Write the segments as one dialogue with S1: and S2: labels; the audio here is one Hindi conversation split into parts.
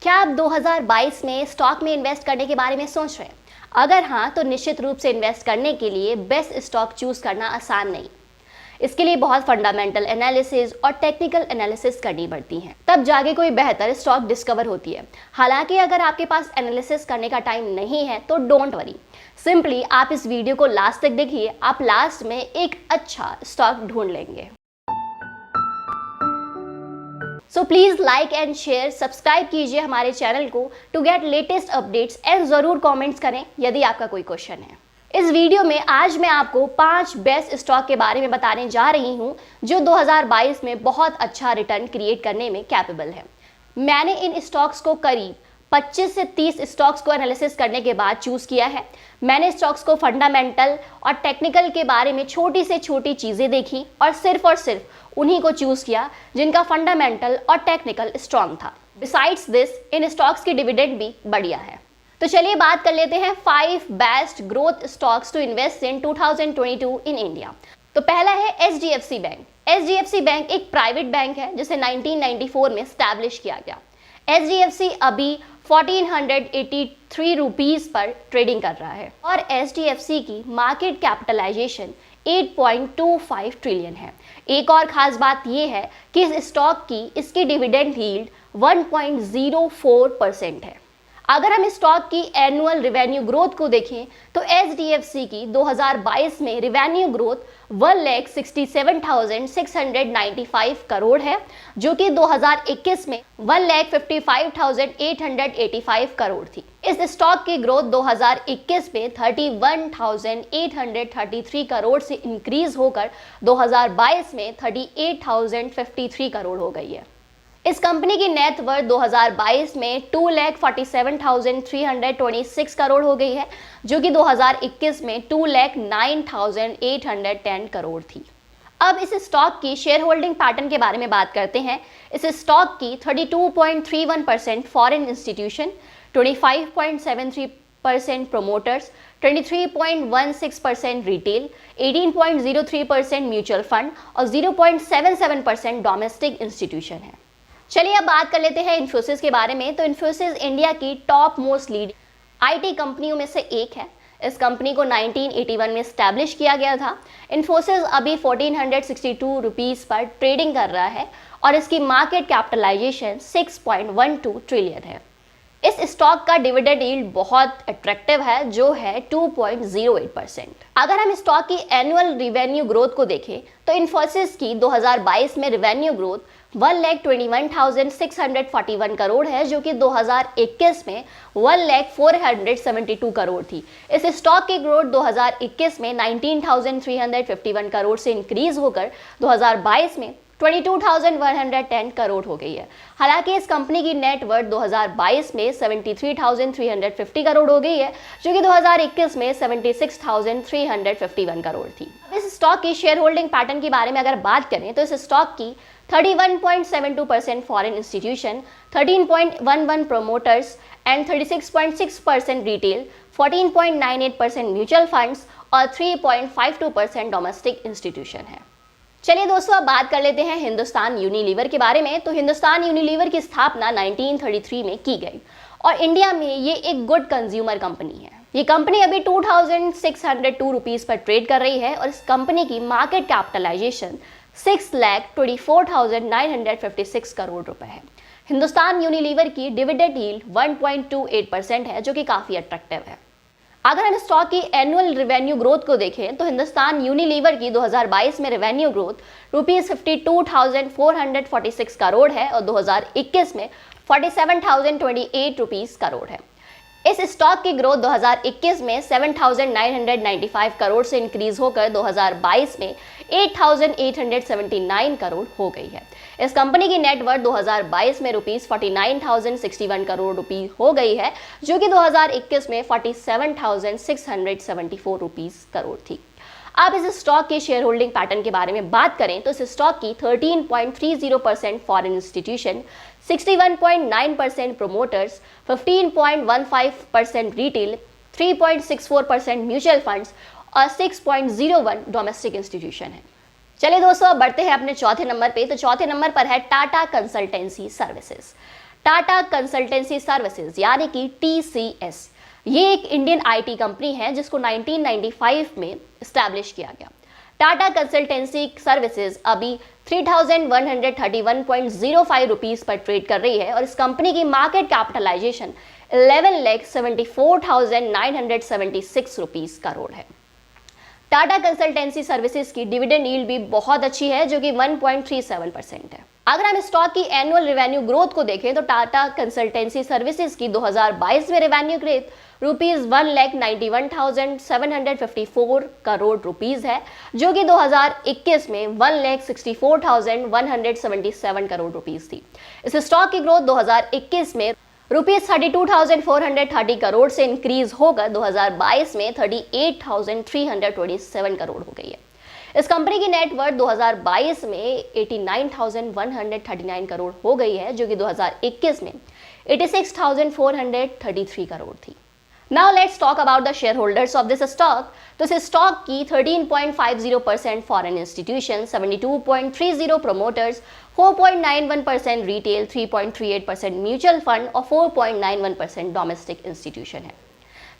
S1: क्या आप 2022 में स्टॉक में इन्वेस्ट करने के बारे में सोच रहे हैं? अगर हाँ, तो निश्चित रूप से इन्वेस्ट करने के लिए बेस्ट स्टॉक चूज करना आसान नहीं। इसके लिए बहुत फंडामेंटल एनालिसिस और टेक्निकल एनालिसिस करनी पड़ती है, तब जाके कोई बेहतर स्टॉक डिस्कवर होती है। हालांकि अगर आपके पास एनालिसिस करने का टाइम नहीं है तो डोंट वरी, सिंपली आप इस वीडियो को लास्ट तक देखिए, आप लास्ट में एक अच्छा स्टॉक ढूंढ लेंगे। So please like and share, subscribe कीजिए हमारे चैनल को to get latest updates and जरूर कमेंट्स करें यदि आपका कोई क्वेश्चन है। इस वीडियो में आज मैं आपको 5 बेस्ट स्टॉक के बारे में बताने जा रही हूं जो 2022 में बहुत अच्छा रिटर्न क्रिएट करने में कैपेबल है। मैंने इन स्टॉक्स को करीब 25 से 30 स्टॉक्स को एनालिसिस करने के बाद चूज किया है। मैंने स्टॉक्स को फंडामेंटल और टेक्निकल के बारे में छोटी से छोटी चीजें देखी और सिर्फ उन्हीं को चूज किया जिनका फंडामेंटल और टेक्निकल स्ट्रांग था। बिसाइड्स दिस, इन स्टॉक्स की डिविडेंड भी बढ़िया है। तो चलिए बात कर लेते हैं 5 best growth stocks to invest in 2022 in India. तो पहला है HDFC बैंक। HDFC बैंक एक प्राइवेट बैंक है जिसे 1994 में स्टैब्लिश किया गया। HDFC अभी 1483 रुपीज पर ट्रेडिंग कर रहा है और HDFC की मार्केट कैपिटलाइजेशन 8.25 ट्रिलियन है। एक और खास बात यह है कि इस स्टॉक की इसकी डिविडेंड यील्ड 1.04% है। अगर हम स्टॉक की एनुअल रेवेन्यू ग्रोथ को देखें तो HDFC की 2022 में रेवेन्यू ग्रोथ 1,67,695 करोड़ है, जो कि 2021 में 1,55,885 करोड़ थी। इस स्टॉक की ग्रोथ 2021 में 31,833 करोड़ से इंक्रीज होकर 2022 में 38,053 करोड़ हो गई है। इस कंपनी की नेट वर्थ 2022 में 2,47,326 करोड़ हो गई है, जो कि 2021 में 2,09,810 करोड़ थी। अब इस स्टॉक की शेयर होल्डिंग पैटर्न के बारे में बात करते हैं। इस स्टॉक की 32.31% foreign institution, 25.73% promoters, 23.16% retail, 18.03% mutual fund और 0.77% डोमेस्टिक इंस्टीट्यूशन है। चलिए अब बात कर लेते हैं इन्फोसिस के बारे में। तो इन्फोसिस इंडिया की टॉप मोस्ट लीड IT कंपनियों में से एक है। इस कंपनी को 1981 में स्टैब्लिश किया गया था। इन्फोसिस अभी 1462 रुपीज पर ट्रेडिंग कर रहा है और इसकी मार्केट कैपिटलाइजेशन 6.12 ट्रिलियन है। इस स्टॉक का डिविडेंड यील्ड बहुत अट्रैक्टिव है, जो है 2.08%। अगर हम स्टॉक की एनुअल रेवेन्यू ग्रोथ को देखें तो इन्फोसिस की 2022 में रेवेन्यू ग्रोथ 1,21,641 करोड़ है, जो कि 2021 में 1,04,72 करोड़ थी। इस स्टॉक की ग्रोथ 2021 में 19,351 करोड़ से इंक्रीज होकर 2022 में 22,110 करोड़ हो गई है। हालांकि इस कंपनी की नेट वर्थ 2022 में 73,350 करोड़ हो गई है, जो कि 2021 में 76,351 करोड़ थी। इस स्टॉक की शेयर होल्डिंग पैटर्न के बारे में अगर बात करें तो इस स्टॉक की 31.72% foreign institution, 13.11 promoters and 36.6% retail, 14.98% mutual funds और 3.52% डोमेस्टिक इंस्टीट्यूशन है। चलिए दोस्तों, अब बात कर लेते हैं हिंदुस्तान यूनिलीवर के बारे में। तो हिंदुस्तान यूनिलीवर की स्थापना 1933 में की गई और इंडिया में ये एक गुड कंज्यूमर कंपनी है। ये कंपनी अभी 2,602 रुपीज पर ट्रेड कर रही है और इस कंपनी की मार्केट कैपिटलाइजेशन 6,24,956 करोड़ रुपए है। हिंदुस्तान यूनिलीवर की डिविडेंड यील्ड 1.28% है, जो कि काफी अट्रैक्टिव है। अगर हम स्टॉक की एनुअल रेवेन्यू ग्रोथ को देखें तो हिंदुस्तान यूनिलीवर की 2022 में रेवेन्यू ग्रोथ ₹52,446 करोड़ है और 2021 में 47,028 रुपीज करोड़ है। इस स्टॉक की ग्रोथ 2021 में 7,995 करोड़ से इंक्रीज होकर 2022 में 8,879 करोड़ हो गई है। इस कंपनी की नेट वर्थ 2022 में ₹49,061 करोड़ रुपए हो गई है, जो कि 2021 में 47,674 रुपीज करोड़ थी। अब इस स्टॉक के शेयर होल्डिंग पैटर्न के बारे में बात करें तो इस स्टॉक की 13.30% foreign institution, 61.9% promoters, 15.15% retail, 3.64% mutual funds और 6.01 डोमेस्टिक इंस्टीट्यूशन है। चलिए दोस्तों, अब बढ़ते हैं अपने चौथे नंबर पे। तो चौथे नंबर पर है Tata consultancy services. Tata consultancy services यानी कि TCS, ये एक इंडियन IT कंपनी है जिसको 1995 में इस्टेब्लिश किया गया। टाटा कंसल्टेंसी सर्विसेज अभी 3,131.05 रुपीस पर ट्रेड कर रही है और इस कंपनी की मार्केट कैपिटलाइजेशन 11,74,976 रुपीस करोड़ है। टाटा कंसल्टेंसी सर्विसेज की डिविडेंड यील्ड भी बहुत अच्छी है जो कि 1.37% है। अगर हम स्टॉक की एनुअल रेवेन्यू ग्रोथ को देखें तो टाटा कंसल्टेंसी सर्विसेज की 2022 में रेवेन्यू ग्रोथ ₹1,91,754 करोड़ रुपीस है जो कि 2021 में 1,64,177 करोड़ रुपीस थी। इस स्टॉक की ग्रोथ 2021 में ₹32,430 करोड़ से इंक्रीज होकर 2022 में 38,327 करोड़ हो गई है। इस कंपनी की नेटवर्थ 2022 में 89,139 करोड़ हो गई है जो कि 2021 में 86,433 करोड़ थी। Now let's talk about the share holders of this stock. तो इस स्टॉक की 13.50% foreign institution, 72.30 promoters, 4.91% retail, 3.38% mutual fund और 4.91% डोमेस्टिक इंस्टीट्यूशन है।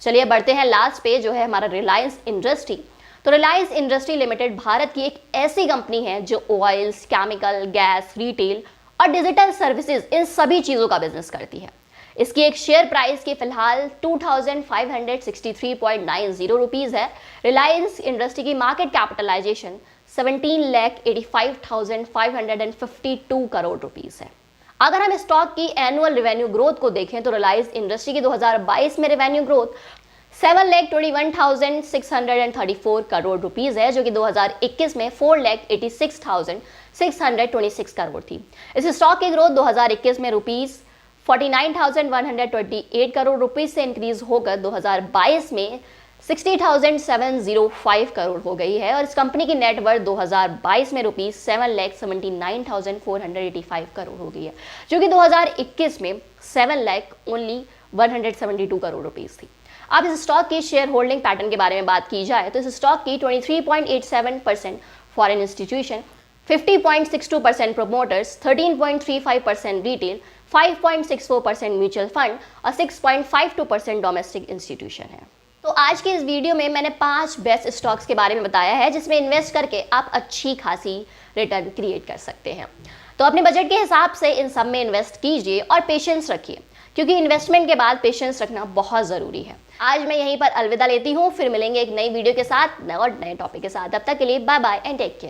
S1: चलिए बढ़ते हैं लास्ट पे जो है हमारा रिलायंस इंडस्ट्री। तो रिलायंस इंडस्ट्री लिमिटेड भारत की एक ऐसी कंपनी है जो ऑयल्स, केमिकल, गैस, रिटेल और डिजिटल सर्विसेज इन सभी चीज़ों का बिजनेस करती है। इसकी एक शेयर प्राइस की फिलहाल 2,563.90 रुपीज़ है। रिलायंस इंडस्ट्री की मार्केट कैपिटलाइजेशन 17,85,552 करोड़ रुपीज़ है। अगर हम स्टॉक की एनुअल रेवेन्यू ग्रोथ को देखें तो रिलायंस इंडस्ट्री की 2022 में रेवेन्यू ग्रोथ 7,21,634 करोड़ रुपीज़ है जो कि 2021 में 4,86,626 करोड़ थी। इस स्टॉक की ग्रोथ 2021 में ₹49,128 करोड़ रुपीस से इंक्रीज होकर 2022 में 60,705 करोड़ हो गई है और इस कंपनी की नेटवर्थ 2022 में ₹7,79,485 करोड़ हो गई है जो कि 2021 में 7,172 करोड़ रुपीस थी। अब इस स्टॉक की शेयर होल्डिंग पैटर्न के बारे में बात की जाए तो इस स्टॉक की 23.87% foreign institution, 50.62% promoters, 13.35% retail, 5.64% mutual fund और 6.52% डोमेस्टिक इंस्टीट्यूशन है। तो आज के इस वीडियो में मैंने 5 बेस्ट स्टॉक्स के बारे में बताया है जिसमें इन्वेस्ट करके आप अच्छी खासी रिटर्न क्रिएट कर सकते हैं। तो अपने बजट के हिसाब से इन सब में इन्वेस्ट कीजिए और पेशेंस रखिए क्योंकि इन्वेस्टमेंट के बाद पेशेंस रखना बहुत ज़रूरी है। आज मैं यहीं पर अलविदा लेती हूँ, फिर मिलेंगे एक नई वीडियो के साथ और नए टॉपिक के साथ। तब तक के लिए bye bye and take care.